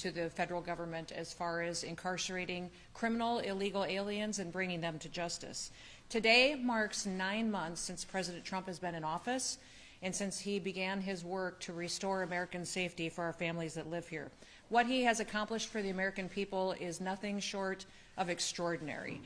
to the federal government as far as incarcerating criminal illegal aliens and bringing them to justice. Today marks 9 months since President Trump has been in office and since he began his work to restore American safety for our families that live here. What he has accomplished for the American people is nothing short of extraordinary.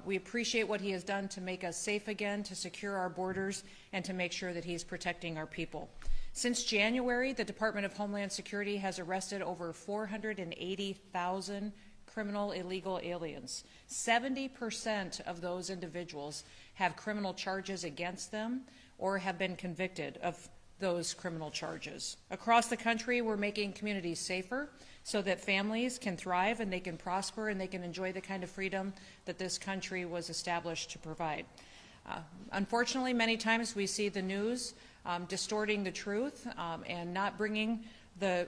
We appreciate what he has done to make us safe again, to secure our borders, and to make sure that he's protecting our people. Since January, the Department of Homeland Security has arrested over 480,000 criminal illegal aliens. 70% of those individuals have criminal charges against them or have been convicted of those criminal charges. Across the country, we're making communities safer so that families can thrive and they can prosper and they can enjoy the kind of freedom that this country was established to provide. Unfortunately, many times we see the news distorting the truth and not bringing the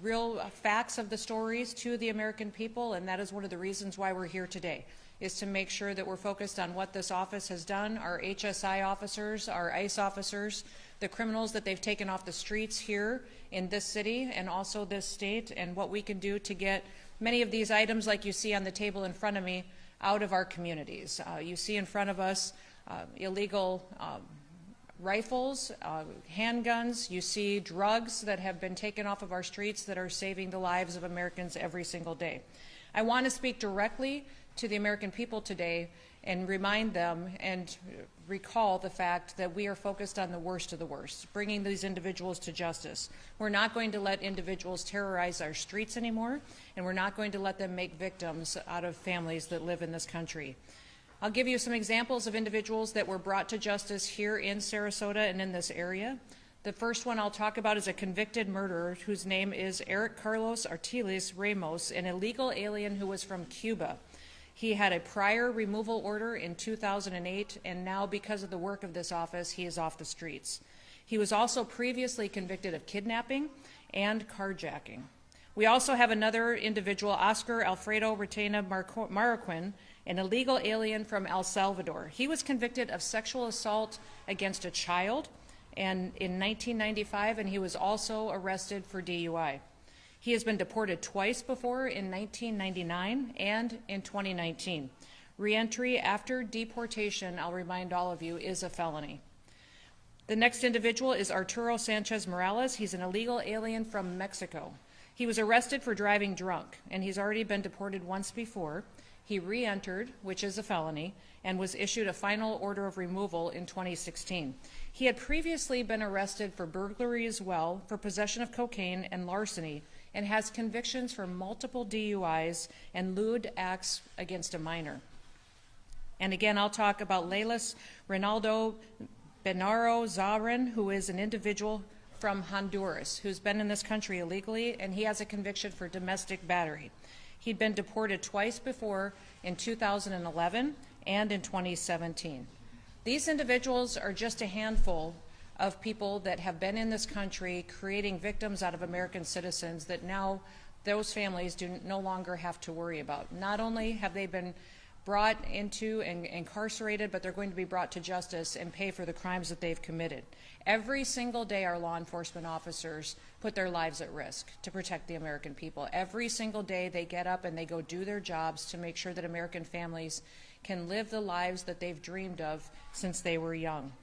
real facts of the stories to the American people, and that is one of the reasons why we're here today, is to make sure that we're focused on what this office has done, our HSI officers, our ICE officers, the criminals that they've taken off the streets here in this city and also this state, and what we can do to get many of these items like you see on the table in front of me out of our communities. You see in front of us illegal rifles, handguns. You see drugs that have been taken off of our streets that are saving the lives of Americans every single day. I want to speak directly to the American people today and remind them and recall the fact that we are focused on the worst of the worst, bringing these individuals to justice. We're not going to let individuals terrorize our streets anymore, and we're not going to let them make victims out of families that live in this country. I'll give you some examples of individuals that were brought to justice here in Sarasota and in this area. The first one I'll talk about is a convicted murderer whose name is Eric Carlos Artiles Ramos, an illegal alien who was from Cuba. He had a prior removal order in 2008, and now because of the work of this office, he is off the streets. He was also previously convicted of kidnapping and carjacking. We also have another individual, Oscar Alfredo Retena Marroquin, an illegal alien from El Salvador. He was convicted of sexual assault against a child and in 1995, and he was also arrested for DUI. He has been deported twice before, in 1999 and in 2019. Reentry after deportation, I'll remind all of you, is a felony. The next individual is Arturo Sanchez Morales. He's an illegal alien from Mexico. He was arrested for driving drunk, and he's already been deported once before. He re-entered, which is a felony, and was issued a final order of removal in 2016. He had previously been arrested for burglary as well, for possession of cocaine and larceny, and has convictions for multiple DUIs and lewd acts against a minor. And again, I'll talk about Leilis Ronaldo Benaro Zarin, who is an individual from Honduras who's been in this country illegally, and he has a conviction for domestic battery. He'd been deported twice before, in 2011 and in 2017. These individuals are just a handful of people that have been in this country creating victims out of American citizens that now those families do no longer have to worry about. Not only have they been brought into and incarcerated, but they're going to be brought to justice and pay for the crimes that they've committed. Every single day, our law enforcement officers put their lives at risk to protect the American people. Every single day, they get up and they go do their jobs to make sure that American families can live the lives that they've dreamed of since they were young.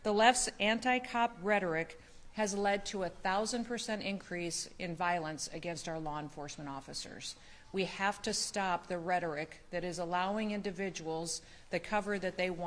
The left's anti-cop rhetoric has led to a 1,000% increase in violence against our law enforcement officers. We have to stop the rhetoric that is allowing individuals the cover that they want.